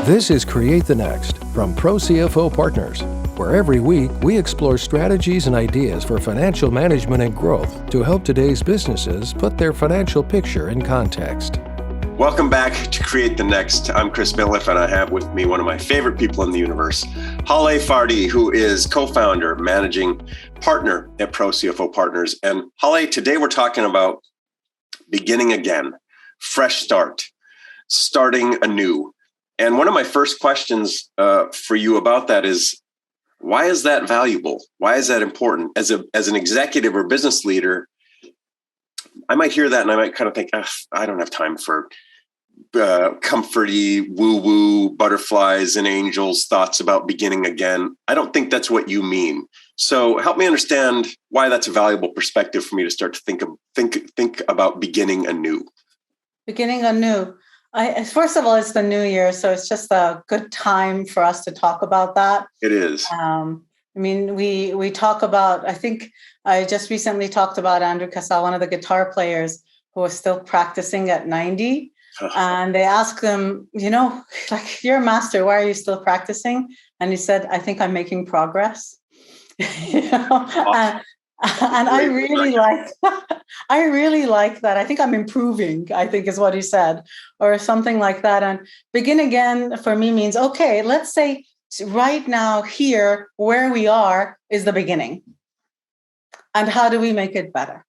This is Create the Next from ProCFO Partners, where every week we explore strategies and ideas for financial management and growth to help today's businesses put their financial picture in context. Welcome back to Create the Next. I'm Chris Milliff, and I have with me one of my favorite people in the universe, Haleh Fardi, who is co-founder, managing partner at ProCFO Partners. And Haleh, today we're talking about beginning again, fresh start, starting anew. And one of my first questions for you about that is, why is that valuable? Why is that important? As an executive or business leader, I might hear that and I might kind of think, I don't have time for comforty, woo-woo, butterflies and angels thoughts about beginning again. I don't think that's what you mean. So help me understand why that's a valuable perspective for me to start to think about beginning anew. Beginning anew. First of all, it's the new year, so it's just a good time for us to talk about that. It is. We talk about, I think I just recently talked about Andrew Cassell, one of the guitar players who was still practicing at 90. And they asked him, like, you're a master, why are you still practicing? And he said, I think I'm making progress. Awesome. And I really like that. I think I'm improving, I think is what he said, or something like that. And begin again for me means, okay, let's say right now here, where we are is the beginning. And how do we make it better?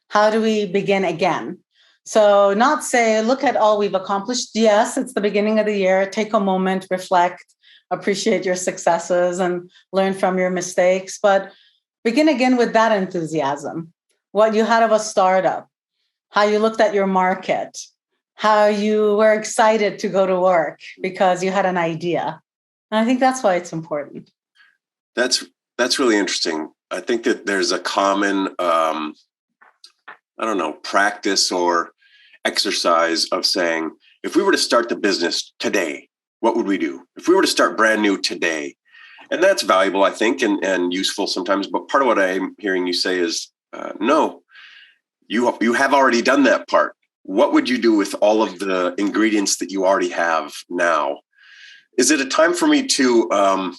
How do we begin again? So not say, look at all we've accomplished. Yes, it's the beginning of the year. Take a moment, reflect, appreciate your successes and learn from your mistakes. But begin again with that enthusiasm, what you had of a startup, how you looked at your market, how you were excited to go to work because you had an idea. And I think that's why it's important. That's really interesting. I think that there's a common, practice or exercise of saying, if we were to start the business today, what would we do? If we were to start brand new today? And that's valuable, I think, and useful sometimes. But part of what I'm hearing you say is, no, you have already done that part. What would you do with all of the ingredients that you already have now? Is it a time for me to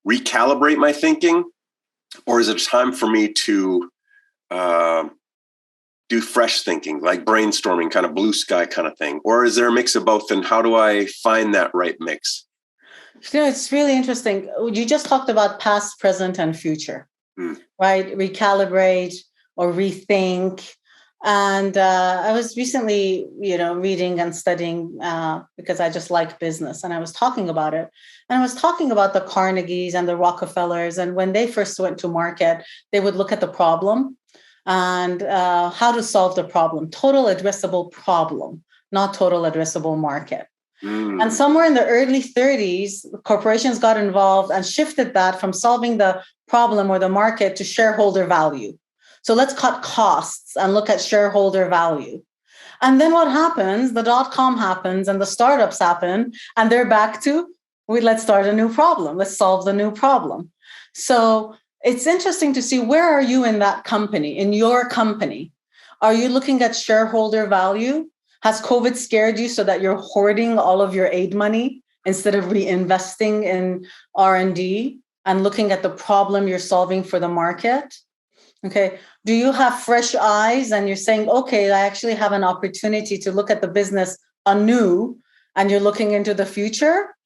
recalibrate my thinking? Or is it a time for me to do fresh thinking, like brainstorming, kind of blue sky kind of thing? Or is there a mix of both? And how do I find that right mix? It's really interesting. You just talked about past, present, and future, right? Recalibrate or rethink. And I was recently, reading and studying because I just like business, and I was talking about it. And I was talking about the Carnegies and the Rockefellers. And when they first went to market, they would look at the problem and how to solve the problem. Total addressable problem, not total addressable market. And somewhere in the early 30s, corporations got involved and shifted that from solving the problem or the market to shareholder value. So let's cut costs and look at shareholder value. And then what happens? The dot-com happens and the startups happen, and they're back to, let's start a new problem. Let's solve the new problem. So it's interesting to see, where are you in that company, in your company? Are you looking at shareholder value? Has COVID scared you so that you're hoarding all of your aid money instead of reinvesting in R&D and looking at the problem you're solving for the market? Okay. Do you have fresh eyes and you're saying, okay, I actually have an opportunity to look at the business anew, and you're looking into the future?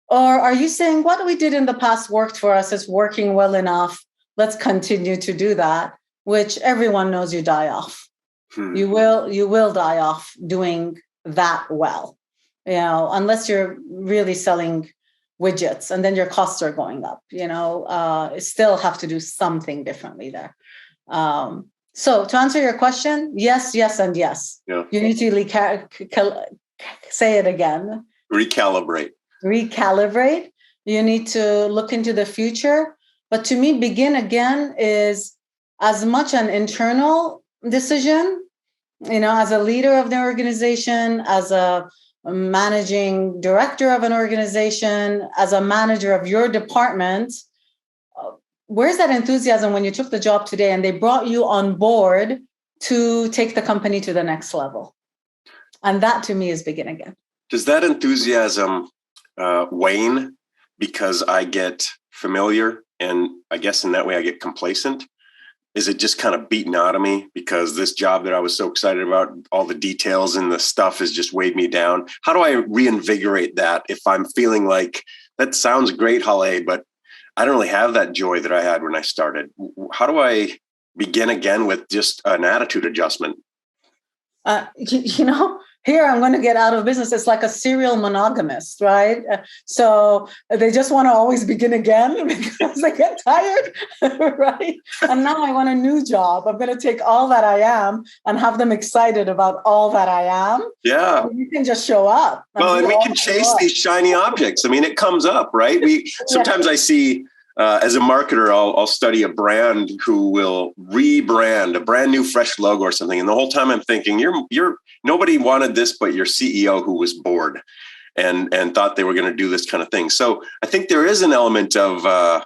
Or are you saying what we did in the past worked for us, is working well enough, let's continue to do that, which everyone knows you die off. You will die off doing that well, unless you're really selling widgets, and then your costs are going up. Still have to do something differently there. So to answer your question, yes, and yes. Yeah. You need to say it again. Recalibrate. You need to look into the future. But to me, begin again is as much an internal decision, as a leader of the organization, as a managing director of an organization, as a manager of your department. Where's that enthusiasm when you took the job today and they brought you on board to take the company to the next level? And that to me is begin again. Does that enthusiasm wane because I get familiar, and I guess in that way I get complacent? Is it just kind of beaten out of me because this job that I was so excited about, all the details and the stuff has just weighed me down? How do I reinvigorate that if I'm feeling like that sounds great, Haleh, but I don't really have that joy that I had when I started? How do I begin again with just an attitude adjustment? Here I'm going to get out of business. It's like a serial monogamist, right? So they just want to always begin again because they get tired, right? And now I want a new job. I'm going to take all that I am and have them excited about all that I am. Yeah. You can just show up. And we can chase these shiny objects. I mean, it comes up, right? Sometimes I see, as a marketer, I'll study a brand who will rebrand a brand new fresh logo or something. And the whole time I'm thinking, you're nobody wanted this, but your CEO who was bored and thought they were going to do this kind of thing. So I think there is an element of, I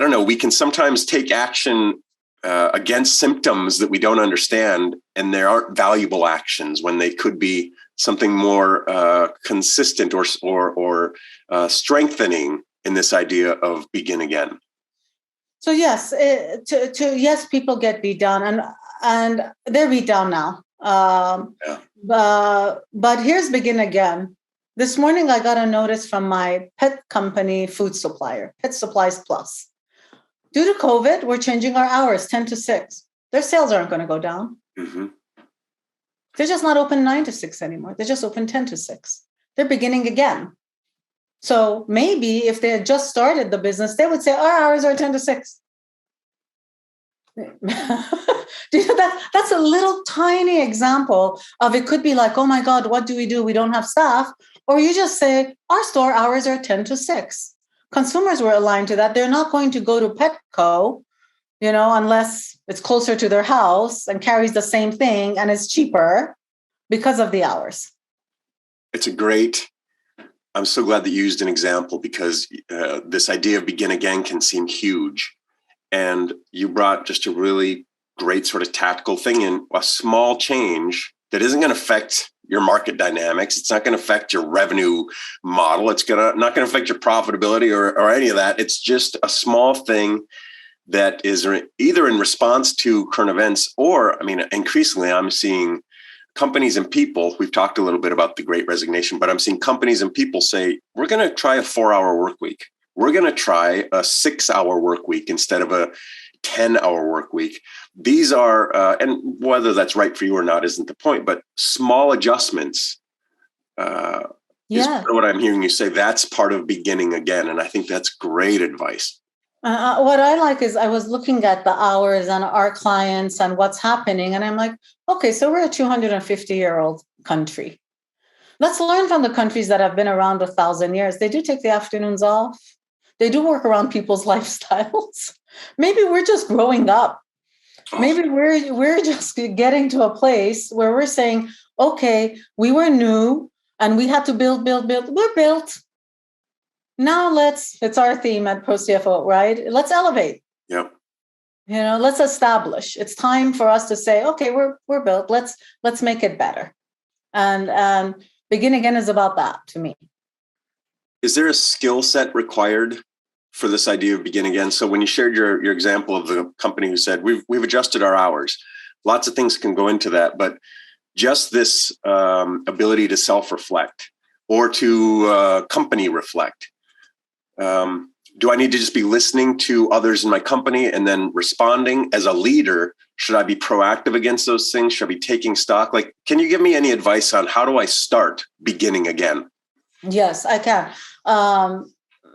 don't know, we can sometimes take action against symptoms that we don't understand, and there aren't valuable actions when they could be something more consistent or strengthening in this idea of begin again. So yes, yes, people get beat down, and they're beat down now. But here's begin again. This morning, I got a notice from my pet company food supplier, Pet Supplies Plus. Due to COVID, we're changing our hours 10 to 6. Their sales aren't going to go down. Mm-hmm. They're just not open 9 to 6 anymore. They're just open 10 to 6. They're beginning again. So maybe if they had just started the business, they would say our hours are 10 to 6. That's a little tiny example of it could be like, oh my God, what do? We don't have staff. Or you just say our store hours are 10 to 6. Consumers were aligned to that. They're not going to go to Petco, unless it's closer to their house and carries the same thing and is cheaper because of the hours. I'm so glad that you used an example, because this idea of begin again can seem huge. And you brought just a really great sort of tactical thing in, a small change that isn't going to affect your market dynamics. It's not going to affect your revenue model. It's not going to affect your profitability or any of that. It's just a small thing that is either in response to current events, or, increasingly I'm seeing companies and people. We've talked a little bit about the Great Resignation, but I'm seeing companies and people say, we're going to try a 4-hour work week. We're going to try a 6-hour work week instead of a 10-hour work week. These are, and whether that's right for you or not isn't the point, but small adjustments is what I'm hearing you say. That's part of beginning again. And I think that's great advice. What I like is I was looking at the hours and our clients and what's happening. And I'm like, okay, so we're a 250-year-old country. Let's learn from the countries that have been around 1,000 years. They do take the afternoons off. They do work around people's lifestyles. Maybe we're just growing up. Maybe we're just getting to a place where we're saying, okay, we were new and we had to build. We're built. Now it's our theme at ProCFO, right? Let's elevate. Yep. Let's establish. It's time for us to say, okay, we're built. Let's make it better. And begin again is about that to me. Is there a skill set required for this idea of begin again? So when you shared your example of the company who said, we've adjusted our hours, lots of things can go into that, but just this ability to self-reflect or to company reflect. Do I need to just be listening to others in my company and then responding as a leader? Should I be proactive against those things? Should I be taking stock? Can you give me any advice on how do I start beginning again? Yes, I can.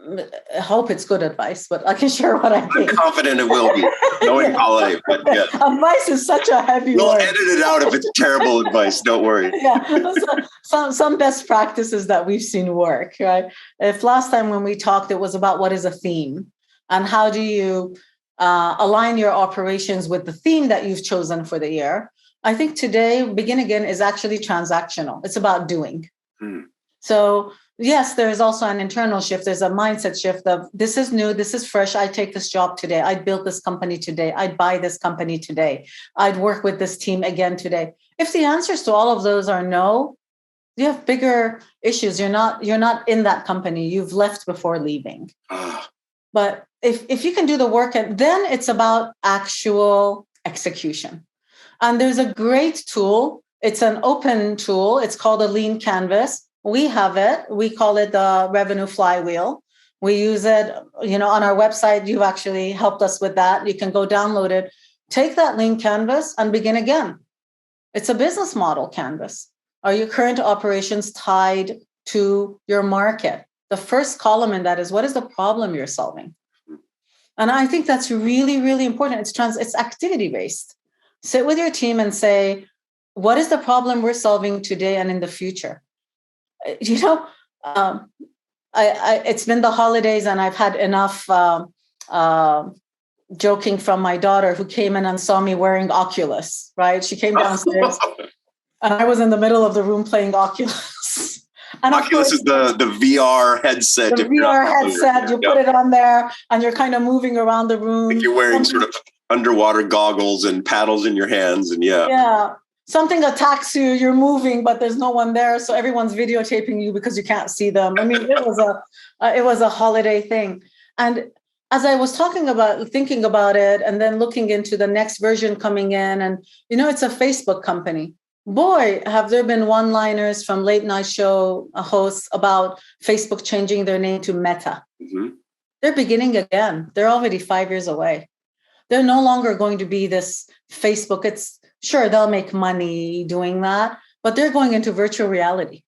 I hope it's good advice, but I can share what I think. I'm confident it will be, knowing Haleh, but yeah. Advice is such a heavy word. We'll edit it out if it's terrible advice. Don't worry. Yeah, some best practices that we've seen work, right? If last time when we talked, it was about what is a theme and how do you align your operations with the theme that you've chosen for the year. I think today, begin again is actually transactional. It's about doing. So yes, there is also an internal shift. There's a mindset shift of this is new, this is fresh. I take this job today. I'd build this company today. I'd buy this company today. I'd work with this team again today. If the answers to all of those are no, You have bigger issues. You're not in that company. You've left before leaving. But if you can do the work, and then it's about actual execution. And there's a great tool. It's an open tool. It's called a lean canvas. We have it. We call it the revenue flywheel. We use it, on our website. You've actually helped us with that. You can go download it. Take that lean canvas and begin again. It's a business model canvas. Are your current operations tied to your market? The first column in that is, what is the problem you're solving? And I think that's really, really important. It's activity-based. Sit with your team and say, what is the problem we're solving today and in the future? It's been the holidays and I've had enough joking from my daughter, who came in and saw me wearing Oculus, right? She came downstairs and I was in the middle of the room playing Oculus. And Oculus is the VR headset. The VR headset, you put it on there and you're kind of moving around the room. Like you're wearing sort of underwater goggles and paddles in your hands, and yeah. Something attacks you, you're moving, but there's no one there. So everyone's videotaping you because you can't see them. I mean, it was a holiday thing. And as I was thinking about it, and then looking into the next version coming in, and, it's a Facebook company. Boy, have there been one-liners from late night show hosts about Facebook changing their name to Meta. Mm-hmm. They're beginning again. They're already 5 years away. They're no longer going to be this Facebook. It's sure they'll make money doing that, but they're going into virtual reality.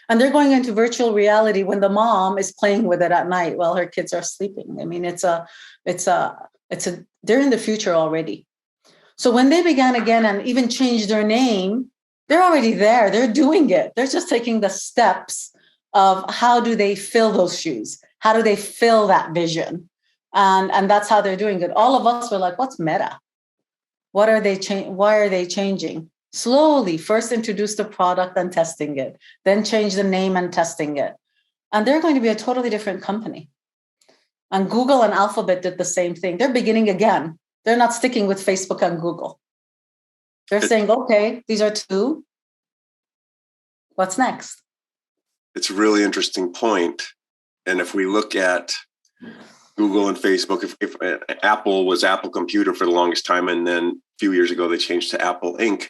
And they're going into virtual reality when the mom is playing with it at night while her kids are sleeping. I mean, they're in the future already. So when they began again and even changed their name, they're already there. They're doing it. They're just taking the steps of how do they fill those shoes? How do they fill that vision? And that's how they're doing it. All of us were like, what's Meta? What are they why are they changing? Slowly, first introduce the product and testing it, then change the name and testing it. And they're going to be a totally different company. And Google and Alphabet did the same thing. They're beginning again. They're not sticking with Facebook and Google. They're saying, okay, these are two. What's next? It's a really interesting point. And if we look at Google and Facebook, if Apple was Apple Computer for the longest time, and then a few years ago they changed to Apple Inc.,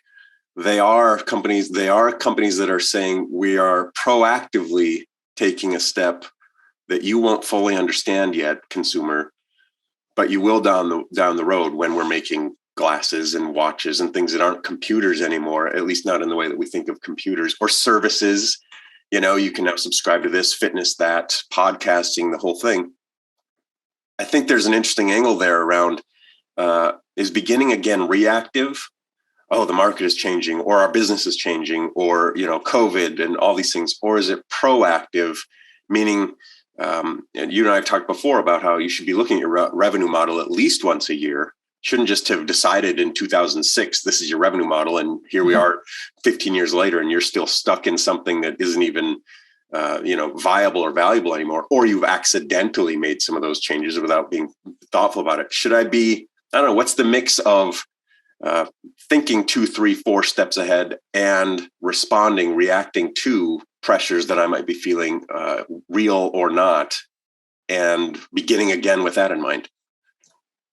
they are companies that are saying we are proactively taking a step that you won't fully understand yet, consumer, but you will down the road when we're making glasses and watches and things that aren't computers anymore, at least not in the way that we think of computers, or services. You can now subscribe to this, fitness, that, podcasting, the whole thing. I think there's an interesting angle there around, is beginning again reactive? Oh, the market is changing, or our business is changing, or, COVID and all these things, or is it proactive, meaning, and you and I have talked before about how you should be looking at your revenue model at least once a year. Shouldn't just have decided in 2006, this is your revenue model. And here we are 15 years later, and you're still stuck in something that isn't even, viable or valuable anymore, or you've accidentally made some of those changes without being thoughtful about it. Should I be, I don't know, what's the mix of thinking 2, 3, 4 steps ahead and reacting to pressures that I might be feeling, real or not, and beginning again with that in mind?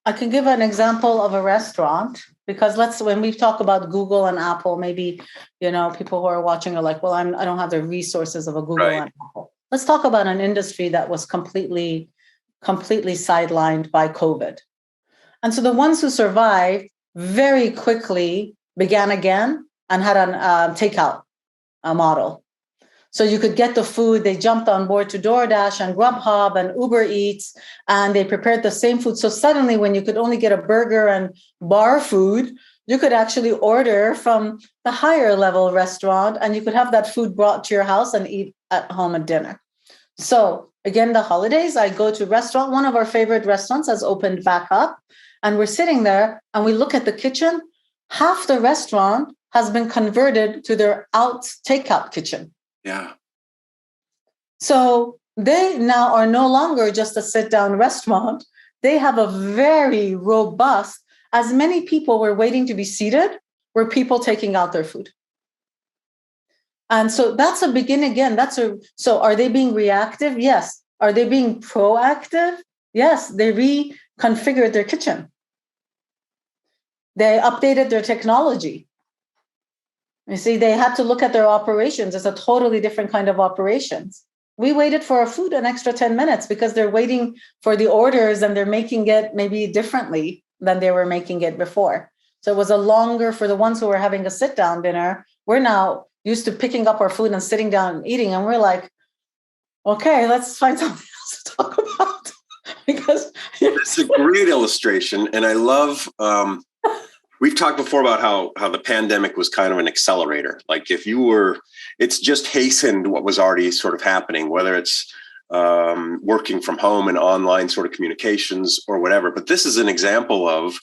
I can give an example of a restaurant, because when we talk about Google and Apple, maybe, people who are watching are like, well, I don't have the resources of a Google and Apple. Let's talk about an industry that was completely sidelined by COVID. And so the ones who survived very quickly began again and had a takeout model. So you could get the food. They jumped on board to DoorDash and Grubhub and Uber Eats, and they prepared the same food. So suddenly, when you could only get a burger and bar food, you could actually order from the higher level restaurant, and you could have that food brought to your house and eat at home at dinner. So again, the holidays, I go to restaurant. One of our favorite restaurants has opened back up, and we're sitting there and we look at the kitchen. Half the restaurant has been converted to their takeout kitchen. Yeah. So they now are no longer just a sit-down restaurant. They have a very robust, as many people were waiting to be seated, were people taking out their food. And so that's a begin again. So are they being reactive? Yes. Are they being proactive? Yes. They reconfigured their kitchen. They updated their technology. You see, they had to look at their operations. It's a totally different kind of operations. We waited for our food an extra 10 minutes because they're waiting for the orders and they're making it maybe differently than they were making it before. So it was a longer for the ones who were having a sit-down dinner. We're now used to picking up our food and sitting down and eating. And we're like, okay, let's find something else to talk about. Because it's a great illustration. And I love, we've talked before about how the pandemic was kind of an accelerator. Like it's just hastened what was already sort of happening, whether it's working from home and online sort of communications or whatever. But this is an example of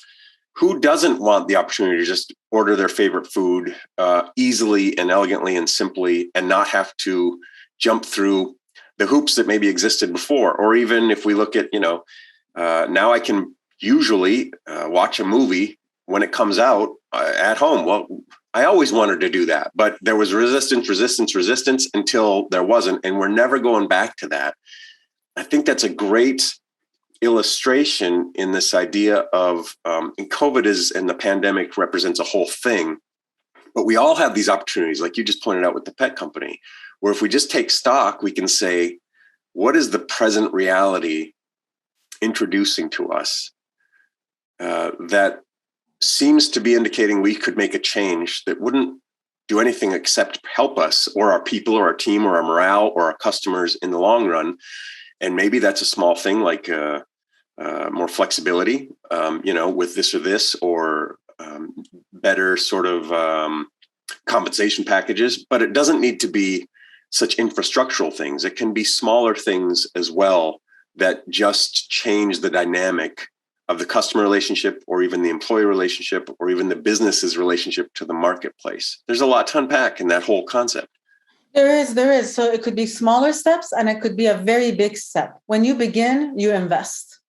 who doesn't want the opportunity to just order their favorite food easily and elegantly and simply and not have to jump through the hoops that maybe existed before. Or even if we look at, now I can usually watch a movie when it comes out at home. Well, I always wanted to do that, but there was resistance until there wasn't. And we're never going back to that. I think that's a great illustration in this idea of, and COVID and the pandemic represents a whole thing, but we all have these opportunities, like you just pointed out with the pet company, where if we just take stock, we can say, what is the present reality introducing to us that seems to be indicating we could make a change that wouldn't do anything except help us or our people or our team or our morale or our customers in the long run. And maybe that's a small thing like more flexibility, with this or this, or better sort of compensation packages. But it doesn't need to be such infrastructural things. It can be smaller things as well that just change the dynamic of the customer relationship or even the employee relationship or even the business's relationship to the marketplace. There's a lot to unpack in that whole concept. There is. So it could be smaller steps and it could be a very big step. When you begin, you invest.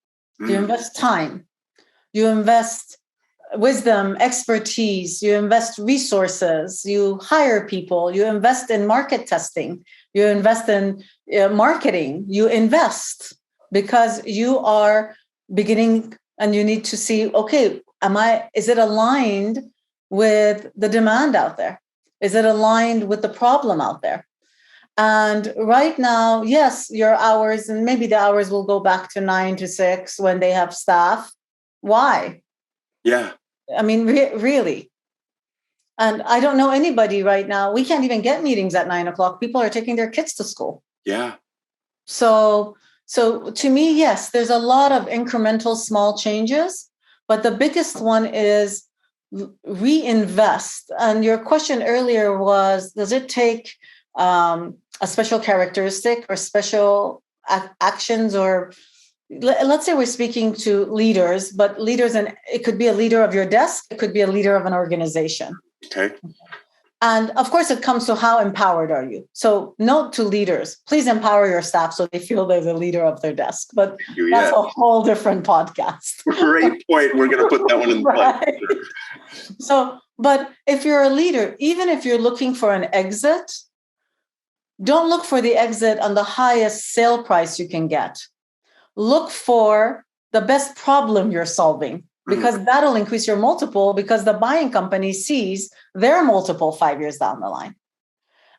You invest time. You invest wisdom, expertise. You invest resources. You hire people. You invest in market testing. You invest in marketing. You invest because you are beginning and you need to see, okay, is it aligned with the demand out there? Is it aligned with the problem out there? And right now, yes, your hours, and maybe the hours will go back to 9 to 6 when they have staff. Why? Yeah. I mean, really. And I don't know anybody right now. We can't even get meetings at 9 o'clock. People are taking their kids to school. Yeah. So to me, yes, there's a lot of incremental small changes, but the biggest one is reinvest. And your question earlier was, does it take a special characteristic or special actions, or let's say we're speaking to leaders, but leaders, and it could be a leader of your desk, it could be a leader of an organization. Okay. And of course, it comes to how empowered are you? So note to leaders, please empower your staff so they feel they're the leader of their desk. But that's a whole different podcast. Great point. We're going to put that one in right. place. So, but if you're a leader, even if you're looking for an exit, don't look for the exit on the highest sale price you can get. Look for the best problem you're solving, because that'll increase your multiple, because the buying company sees their multiple 5 years down the line.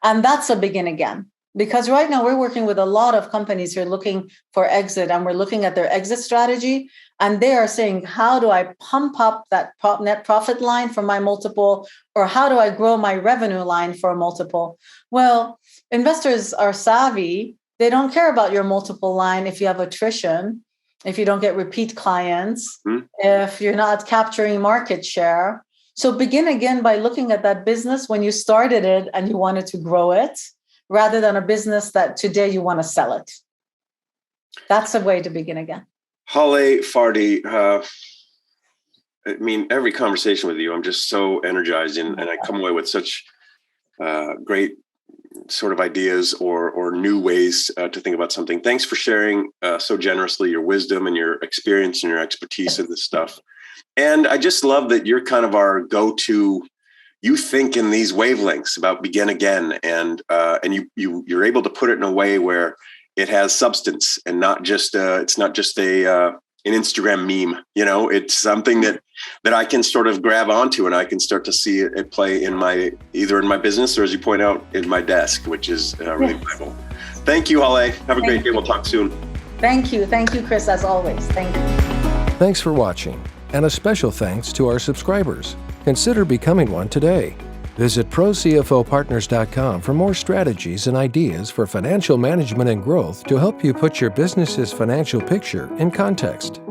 And that's a begin again. Because right now we're working with a lot of companies who are looking for exit, and we're looking at their exit strategy. And they are saying, how do I pump up that net profit line for my multiple? Or how do I grow my revenue line for a multiple? Well, investors are savvy. They don't care about your multiple line if you have attrition, if you don't get repeat clients, if you're not capturing market share. So begin again by looking at that business when you started it and you wanted to grow it, rather than a business that today you want to sell it. That's a way to begin again. Haleh, Fardi, every conversation with you, I'm just so energized, and I come away with such great sort of ideas or new ways to think about something. Thanks for sharing so generously your wisdom and your experience and your expertise in this stuff. And I just love that you're kind of our go-to you think in these wavelengths about begin again, and you're able to put it in a way where it has substance and not just it's not just an Instagram meme. It's something that I can sort of grab onto, and I can start to see it play in either in my business or, as you point out, in my desk, which is really vital. Thank you, Haleh. Have a great day. We'll talk soon. Thank you, Chris, as always. Thank you. Thanks for watching, and a special thanks to our subscribers. Consider becoming one today. Visit ProCFOPartners.com for more strategies and ideas for financial management and growth to help you put your business's financial picture in context.